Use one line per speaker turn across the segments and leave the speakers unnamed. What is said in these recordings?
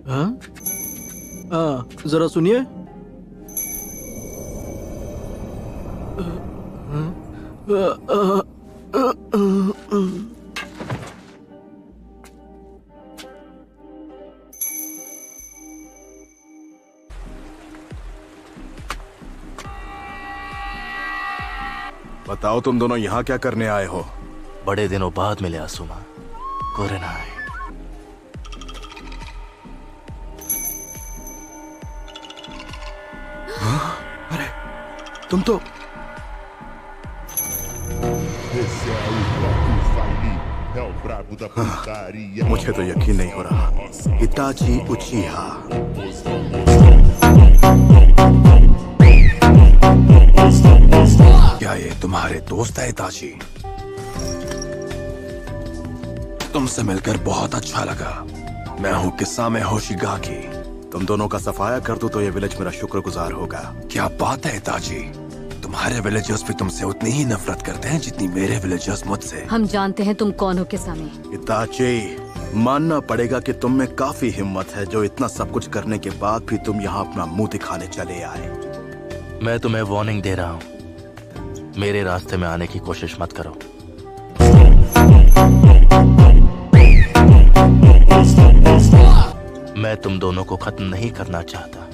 हाँ? जरा सुनिए।
बताओ तुम दोनों यहाँ क्या करने आए हो?
बड़े दिनों बाद मिले आसुमा। कोरेनाई।
अरे तुम तो
Esse é o próprio Faili, é o brabo da putaria.
मुझे तो यकीन नहीं हो रहा। इताची उचिहा। क्या ये तुम्हारे दोस्त है इताची? तुमसे मिलकर बहुत अच्छा लगा। मैं हूँ किस्सामे होशिगाकी। तुम दोनों का सफाया कर दूं तो ये विलेज मेरा शुक्रगुजार होगा। क्या बात है इताची, तुम्हारे विलेजर्स भी तुमसे उतनी ही नफरत करते हैं जितनी मेरे विलेजर्स मुझसे।
हम जानते हैं तुम कौन हो किस्सामे।
इताची, मानना पड़ेगा कि तुम में काफी हिम्मत है जो इतना सब कुछ करने के बाद भी तुम यहाँ अपना मुंह दिखाने चले आए।
मैं तुम्हें वार्निंग दे रहा हूँ, मेरे रास्ते में आने की कोशिश मत करो। मैं तुम दोनों को खत्म नहीं करना चाहता।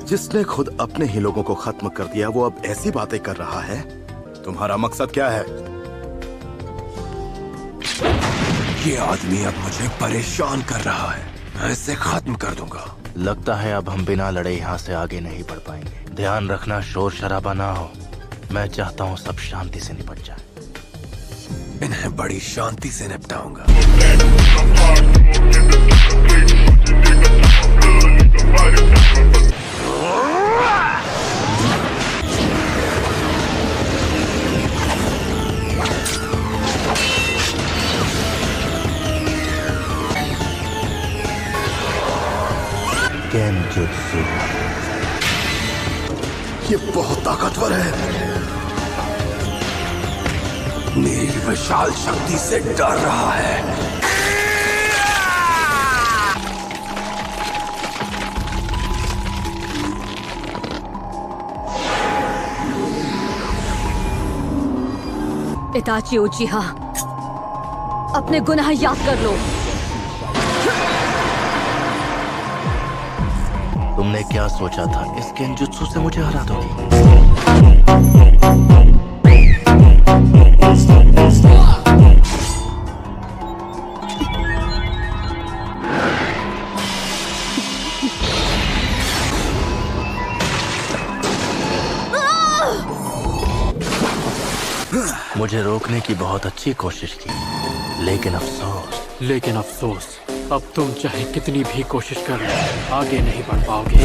जिसने खुद अपने ही लोगों को खत्म कर दिया वो अब ऐसी बातें कर रहा है। तुम्हारा मकसद क्या है? ये आदमी अब मुझे परेशान कर रहा है, मैं इसे खत्म कर दूंगा।
लगता है अब हम बिना लड़े यहाँ से आगे नहीं बढ़ पाएंगे। ध्यान रखना शोर शराबा ना हो। मैं चाहता हूँ सब शांति से निपट जाए।
इन्हें बड़ी शांति से निपटाऊंगा।
केनजुत्सु।
ये बहुत ताकतवर है, मेरी विशाल शक्ति से डर रहा है।
इताची उचिहा, अपने गुनाह याद कर लो।
तुमने क्या सोचा था इस केनजुत्सु से मुझे हरा दोगी? मुझे रोकने की बहुत अच्छी कोशिश की, लेकिन अफसोस
अब तुम चाहे कितनी भी कोशिश कर लो, आगे नहीं बढ़ पाओगे।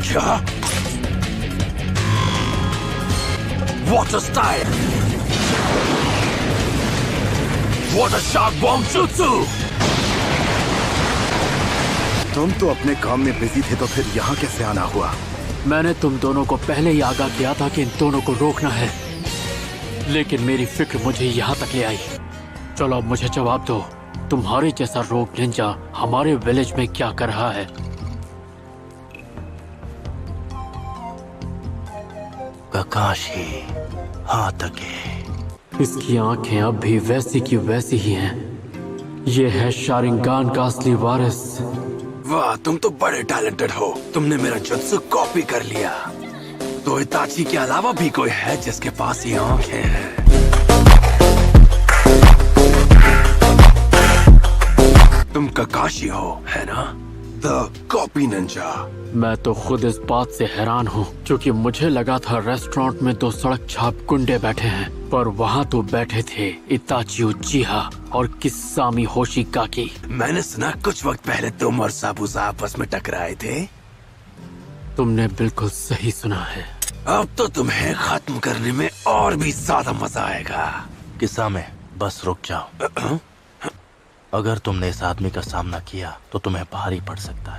क्या? Water style! Water shark bomb jutsu! तुम तो अपने काम में बिजी थे तो फिर यहाँ कैसे आना हुआ?
मैंने तुम दोनों को पहले ही आगाह किया था कि इन दोनों को रोकना है, लेकिन मेरी फिक्र मुझे यहाँ तक ले आई। चलो अब मुझे जवाब दो, तुम्हारे जैसा रोग निंजा हमारे विलेज में क्या कर रहा है?
ककाशी हातके।
इसकी आंखें अब भी वैसी की वैसी ही हैं। ये है शारिंगान का असली वारिस।
वाह, तुम तो बड़े टैलेंटेड हो। तुमने मेरा जुत्सु कॉपी कर लिया। तो इताची के अलावा भी कोई है जिसके पास ये आंखें हैं? तुम ककाशी हो, है ना? The copy Ninja.
मैं तो खुद इस बात से हैरान हूँ, क्योंकि मुझे लगा था रेस्टोरेंट में दो सड़क छाप गुंडे बैठे हैं, पर वहाँ तो बैठे थे इताची उचिहा और किस्सामी होशिगाकी।
मैंने सुना कुछ वक्त पहले तुम और साबुजा आपस में टकराए थे।
तुमने बिल्कुल सही सुना है।
अब तो तुम्हें खत्म करने में और भी ज्यादा मजा आएगा।
किस्सामे, बस रुक जाओ। अगर तुमने इस आदमी का सामना किया तो तुम्हें भारी पड़ सकता है।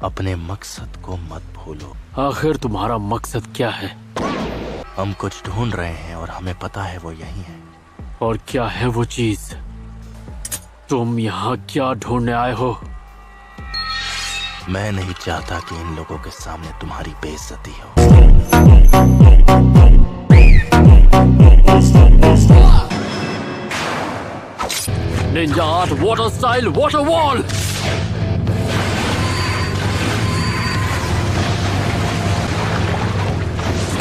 अब अपने मकसद को मत भूलो।
आखिर तुम्हारा मकसद क्या है?
हम कुछ ढूंढ रहे हैं और हमें पता है वो यही है।
और क्या है वो चीज? तुम यहाँ क्या ढूंढने आए हो?
मैं नहीं चाहता कि इन लोगों के सामने तुम्हारी बेइज्जती हो।
Ninja art water style water wall.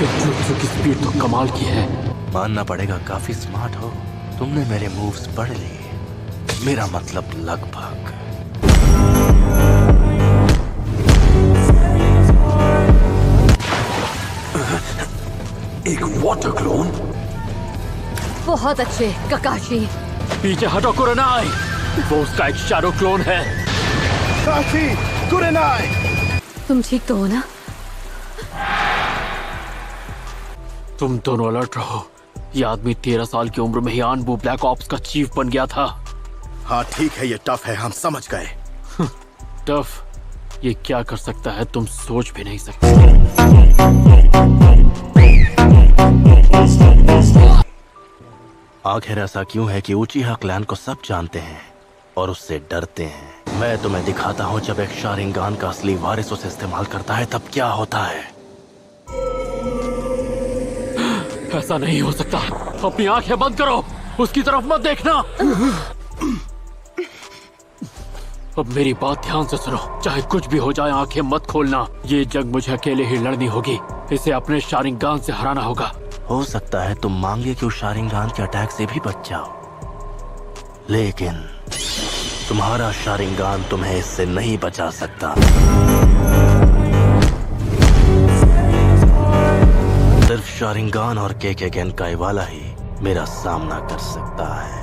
Jutsu की स्पीड तो कमाल की है।
मानना पड़ेगा काफी स्मार्ट हो। तुमने मेरे मूव्स पढ़ लिए। मेरा मतलब लगभग।
एक वाटर क्लोन?
बहुत अच्छे ककाशी।
पीछे हटो कुरेनाई, वो उसका एक शैडो क्लोन है।
काशी, कुरेनाई!
तुम ठीक तो हो ना?
तुम दोनों अलर्ट रहो। ये आदमी 13 साल की उम्र में ही आनबू ब्लैक ऑप्स का चीफ बन गया था।
हाँ ठीक है, ये टफ है, हम समझ गए।
टफ? ये क्या कर सकता है तुम सोच भी नहीं सकते।
आखिर ऐसा क्यों है कि उचिहा क्लैन को सब जानते हैं और उससे डरते हैं? मैं तुम्हें दिखाता हूँ, जब एक शारिंगान का असली वारिस उसे इस्तेमाल करता है तब क्या होता है।
ऐसा नहीं हो सकता। अपनी आंखें बंद करो, उसकी तरफ मत देखना। अब मेरी बात ध्यान से सुनो। चाहे कुछ भी हो जाए, आंखें मत खोलना। ये जंग मुझे अकेले ही लड़नी होगी। इसे अपने शारिंगान से हराना होगा।
हो सकता है तुम मांगे कि उस शारिंगान के अटैक से भी बच जाओ, लेकिन तुम्हारा शारिंगान तुम्हें इससे नहीं बचा सकता। सिर्फ शारिंगान और केके गेनकाई वाला ही मेरा सामना कर सकता है।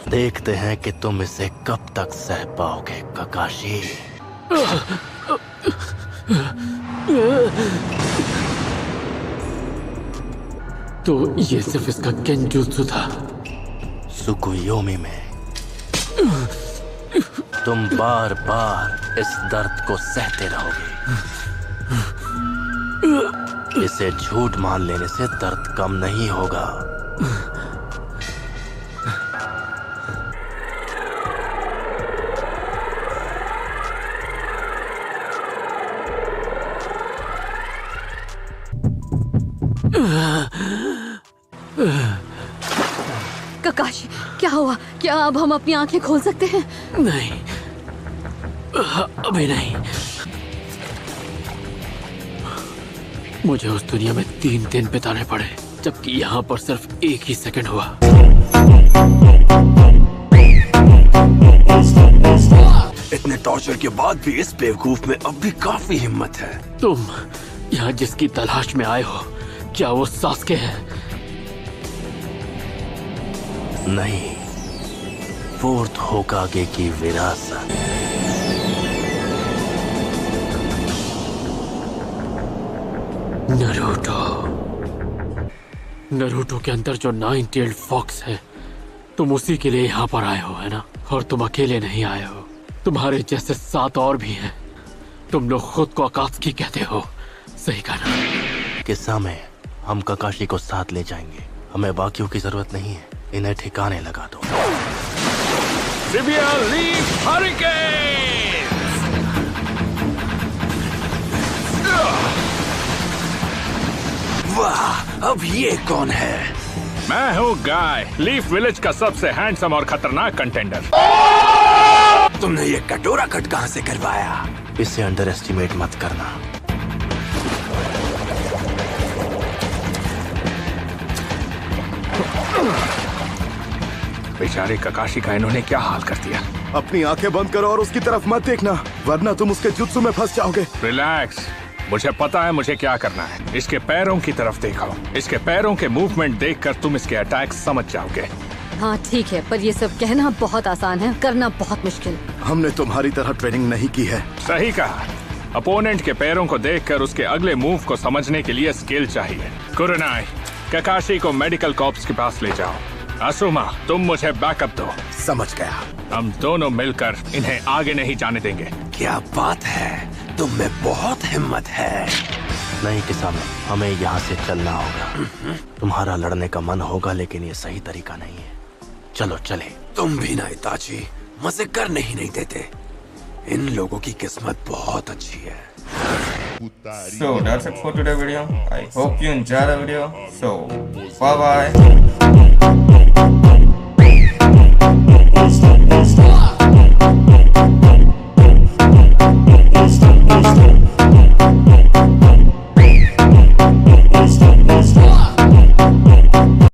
देखते हैं कि तुम इसे कब तक सह पाओगे ककाशी।
तो ये सिर्फ इसका गेंजुत्सु था।
सुकुयोमी में तुम बार बार इस दर्द को सहते रहोगे। इसे झूठ मान लेने से दर्द कम नहीं होगा।
ककाशी, क्या हुआ? क्या अब हम अपनी आंखें खोल सकते हैं?
नहीं, अभी नहीं। मुझे उस दुनिया में 3 दिन बिताने पड़े, जबकि यहाँ पर सिर्फ 1 ही सेकंड हुआ।
इतने टॉर्चर के बाद भी इस बेवकूफ में अब भी काफी हिम्मत है।
तुम यहाँ जिसकी तलाश में आए हो, क्या वो सास्के है?
नहीं, फोर्थ होकागे की विरासत।
नरूटो के अंदर जो 9-tailed फॉक्स है, तुम उसी के लिए यहाँ पर आए हो, है ना? और तुम अकेले नहीं आए हो, तुम्हारे जैसे 7 और भी हैं। तुम लोग खुद को अकात्सुकी कहते हो, सही कहा ना?
किस्सा में हम ककाशी को साथ ले जाएंगे। हमें बाकियों की जरूरत नहीं है। इन्हें ठिकाने लगा दो।
Sibia leaf hurricane!
वाह, अब ये कौन है?
मैं हूँ गाय, लीफ विलेज का सबसे हैंडसम और खतरनाक कंटेंडर।
तुमने ये कटोरा कट कहाँ से करवाया?
इसे अंडर एस्टिमेट मत करना।
बेचारे ककाशी का इन्होंने क्या हाल कर दिया।
अपनी आंखें बंद करो और उसकी तरफ मत देखना, वरना तुम उसके जुत्सु में फंस जाओगे।
रिलैक्स, मुझे पता है मुझे क्या करना है। इसके पैरों की तरफ देखो। इसके पैरों के मूवमेंट देखकर तुम इसके अटैक समझ जाओगे।
हाँ ठीक है, पर ये सब कहना बहुत आसान है, करना बहुत मुश्किल।
हमने तुम्हारी तरह ट्रेनिंग नहीं की है।
सही कहा। अपोनेंट के पैरों को देखकर उसके अगले मूव को समझने के लिए स्किल चाहिए। कुरनाई, ककाशी को मेडिकल कॉर्प्स के पास ले जाओ। असुमा, तुम मुझे बैकअप दो।
समझ गया।
हम दोनों मिलकर इन्हें आगे नहीं जाने देंगे।
क्या बात है, तुम में बहुत हिम्मत है।
नहीं किसामे, हमें यहाँ से चलना होगा। तुम्हारा लड़ने का मन होगा लेकिन ये सही तरीका नहीं है। चलो चले।
तुम भी ना इताची, मजे करने ही नहीं देते। इन लोगों की किस्मत बहुत अच्छी है।
So that's it for today's video. I hope you enjoyed the video. So bye bye.